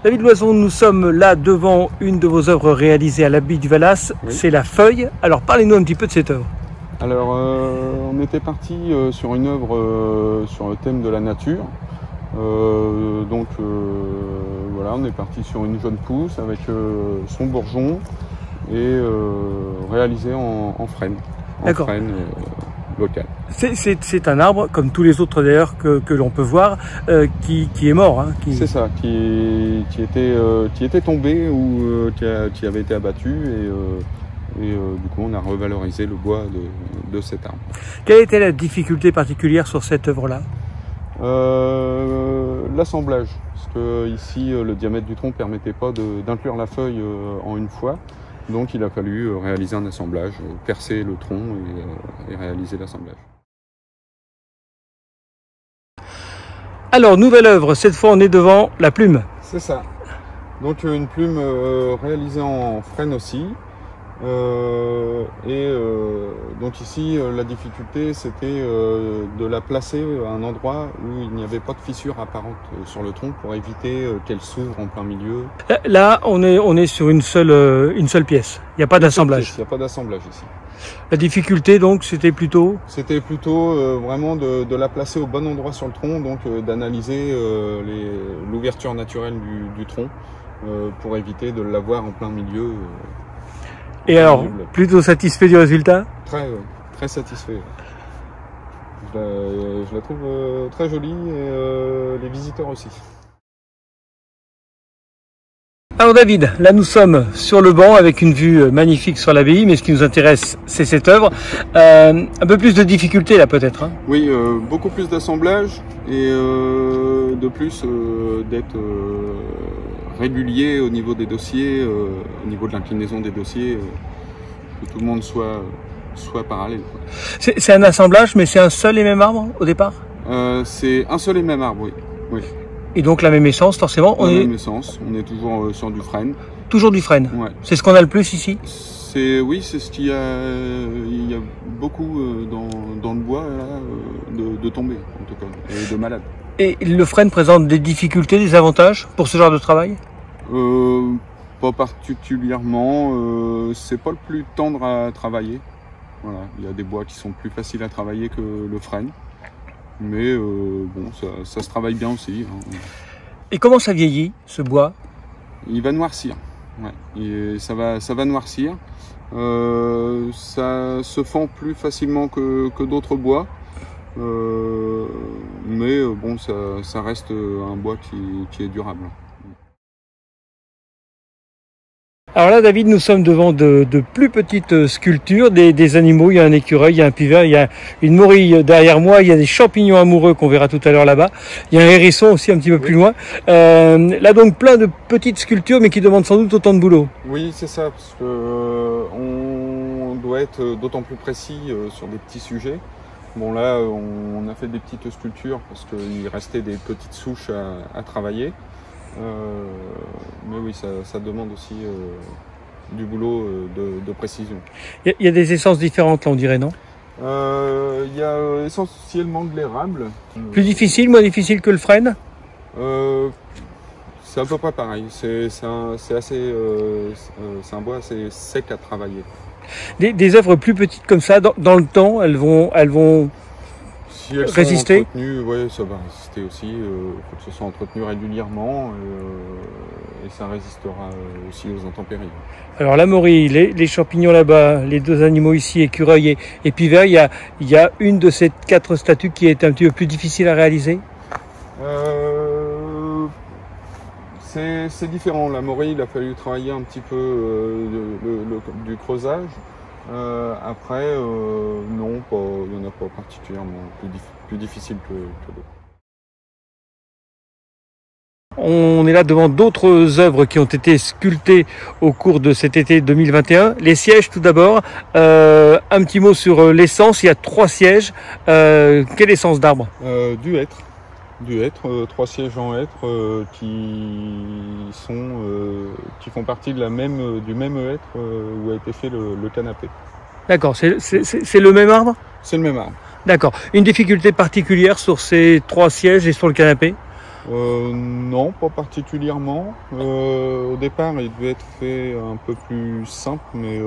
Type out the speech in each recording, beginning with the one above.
David Loison, nous sommes là devant une de vos œuvres réalisées à l'abbaye du Valas, oui. C'est La Feuille. Alors parlez-nous un petit peu de cette œuvre. Alors on était parti sur une œuvre sur le thème de la nature. Voilà, on est parti sur une jeune pousse avec son bourgeon et réalisé en frêne. D'accord. Local. C'est un arbre, comme tous les autres d'ailleurs que l'on peut voir, qui est mort. Hein, C'est ça, qui était tombé ou qui avait été abattu et du coup on a revalorisé le bois de cet arbre. Quelle était la difficulté particulière sur cette œuvre-là? L'assemblage, parce que ici le diamètre du tronc ne permettait pas d'inclure la feuille en une fois. Donc il a fallu réaliser un assemblage, percer le tronc et réaliser l'assemblage. Alors, nouvelle œuvre, cette fois on est devant la plume. C'est ça. Donc une plume réalisée en frêne aussi. Donc ici la difficulté c'était de la placer à un endroit où il n'y avait pas de fissure apparente sur le tronc pour éviter qu'elle s'ouvre en plein milieu. Là on est sur une seule pièce, il n'y a pas d'assemblage. Il n'y a pas d'assemblage ici. La difficulté donc c'était plutôt vraiment de la placer au bon endroit sur le tronc, donc d'analyser l'ouverture naturelle du tronc pour éviter de l'avoir en plein milieu. Et alors, plutôt satisfait du résultat? Très satisfait. Je la trouve très jolie et les visiteurs aussi. Alors David, là nous sommes sur le banc avec une vue magnifique sur l'abbaye, mais ce qui nous intéresse c'est cette œuvre. Un peu plus de difficulté là peut-être hein? Oui, beaucoup plus d'assemblage et de plus d'être régulier au niveau des dossiers, au niveau de l'inclinaison des dossiers, que tout le monde soit parallèle. C'est un assemblage, mais c'est un seul et même arbre au départ? C'est un seul et même arbre, oui. Et donc la même essence, forcément? Même essence, on est toujours sur du frêne. Toujours du frêne? Ouais. C'est ce qu'on a le plus ici? Oui, c'est ce qu'il y a. Il y a beaucoup dans le bois là, de tombées, en tout cas, et de malades. Et le frêne présente des difficultés, des avantages pour ce genre de travail? Pas particulièrement. C'est pas le plus tendre à travailler. Voilà, il y a des bois qui sont plus faciles à travailler que le frêne. Mais bon, ça se travaille bien aussi. Hein. Et comment ça vieillit, ce bois? Il va noircir. Ouais. Et ça va noircir. Ça se fend plus facilement que d'autres bois. Mais bon, ça reste un bois qui est durable. Alors là, David, nous sommes devant de plus petites sculptures, des animaux. Il y a un écureuil, il y a un pivert, il y a une morille derrière moi, il y a des champignons amoureux qu'on verra tout à l'heure là-bas. Il y a un hérisson aussi un petit peu plus loin. Là donc plein de petites sculptures, mais qui demandent sans doute autant de boulot. Oui, c'est ça, parce que on doit être d'autant plus précis sur des petits sujets. Bon là, on a fait des petites sculptures parce qu'il restait des petites souches à travailler. Mais oui, ça demande aussi du boulot de précision. Il y a des essences différentes là, on dirait, non? Il y a essentiellement de l'érable. Plus difficile, moins difficile que le frêne? C'est à peu près pareil. C'est un bois assez sec à travailler. Des œuvres plus petites comme ça, dans le temps, elles vont si elles résister? sont entretenues, ouais, ça va résister aussi. Il faut que ce soit entretenu régulièrement et ça résistera aussi aux intempéries. Alors la morille, les champignons là-bas, les deux animaux ici, écureuil et pivert, il y a une de ces 4 statues qui est un petit peu plus difficile à réaliser? C'est différent. La morille, il a fallu travailler un petit peu du creusage. Après, non, il n'y en a pas particulièrement plus difficile que d'autres. On est là devant d'autres œuvres qui ont été sculptées au cours de cet été 2021. Les sièges tout d'abord. Un petit mot sur l'essence. Il y a 3 sièges. Quelle essence d'arbre? Du hêtre. Du hêtre, 3 sièges en hêtre qui font partie du même hêtre où a été fait le canapé. D'accord, c'est le même arbre? C'est le même arbre. D'accord. Une difficulté particulière sur ces 3 sièges et sur le canapé? Non, pas particulièrement. Au départ, il devait être fait un peu plus simple, mais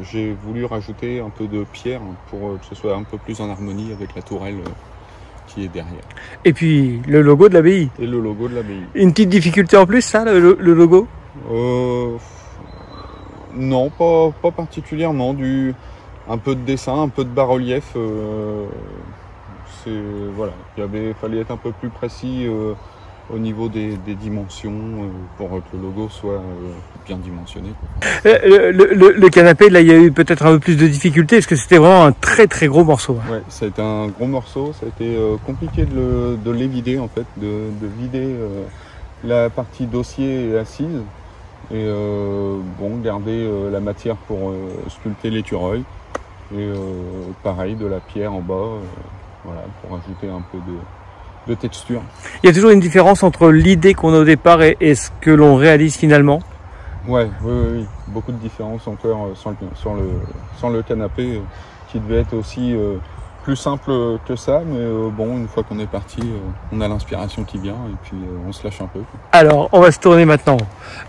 j'ai voulu rajouter un peu de pierre pour que ce soit un peu plus en harmonie avec la tourelle qui est derrière. Et puis le logo de l'abbaye. Et le logo de l'abbaye. Une petite difficulté en plus, ça, le logo? Non, pas particulièrement. Un peu de dessin, un peu de bas-relief. Voilà, fallait être un peu plus précis au niveau des dimensions pour que le logo soit bien dimensionné. Le canapé, là, il y a eu peut-être un peu plus de difficultés, parce que c'était vraiment un très très gros morceau. Ouais, ça a été un gros morceau, ça a été compliqué de l'évider en fait, de vider la partie dossier et assise, et garder la matière pour sculpter l'écureuil, et pareil de la pierre en bas, voilà, pour ajouter un peu de texture. Il y a toujours une différence entre l'idée qu'on a au départ et ce que l'on réalise finalement? Oui, beaucoup de différence encore sans le canapé qui devait être aussi plus simple que ça, mais une fois qu'on est parti, on a l'inspiration qui vient et puis on se lâche un peu. Alors, on va se tourner maintenant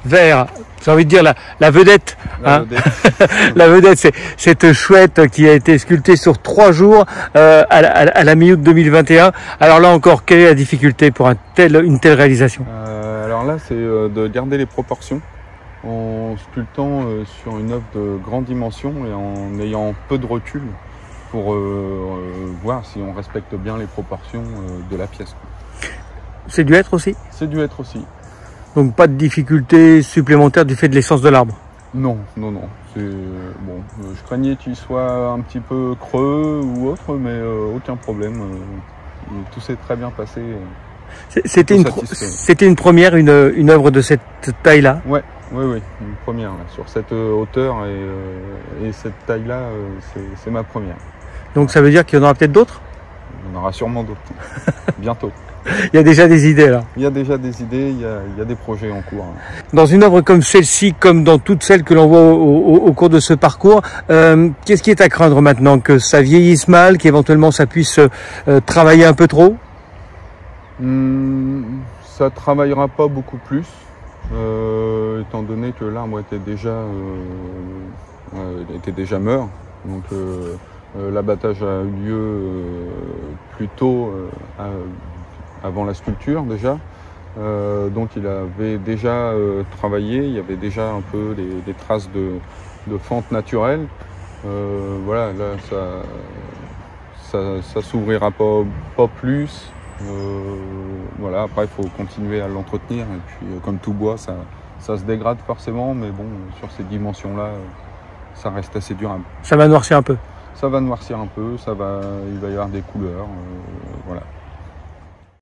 vers, j'ai envie de dire, la vedette. La vedette, c'est cette chouette qui a été sculptée sur 3 jours à la mi-août 2021. Alors là encore, quelle est la difficulté pour une telle réalisation? Alors là, c'est de garder les proportions en sculptant sur une œuvre de grande dimension et en ayant peu de recul pour voir si on respecte bien les proportions de la pièce. C'est dû être aussi? C'est dû être aussi. Donc pas de difficulté supplémentaire du fait de l'essence de l'arbre? Non. Je craignais qu'il soit un petit peu creux ou autre, mais aucun problème. Tout s'est très bien passé. C'était une première, une œuvre de cette taille-là? Oui, une première. Là. Sur cette hauteur et cette taille-là, c'est ma première. Donc ça veut dire qu'il y en aura peut-être d'autres? Il y en aura sûrement d'autres, bientôt. Il y a déjà des idées là? Il y a déjà des idées, il y a des projets en cours. Dans une œuvre comme celle-ci, comme dans toutes celles que l'on voit au cours de ce parcours, qu'est-ce qui est à craindre maintenant? Que ça vieillisse mal, qu'éventuellement ça puisse travailler un peu trop? Ça travaillera pas beaucoup plus, étant donné que l'arbre était déjà mûr. Donc l'abattage a eu lieu plus tôt, avant la sculpture déjà. Donc il avait déjà travaillé, il y avait déjà un peu des traces de fente naturelle. Voilà, là ça s'ouvrira pas plus. Voilà, après il faut continuer à l'entretenir et puis comme tout bois ça se dégrade forcément, mais bon, sur ces dimensions là ça reste assez durable. Ça va noircir un peu? Ça va noircir un peu, il va y avoir des couleurs, voilà.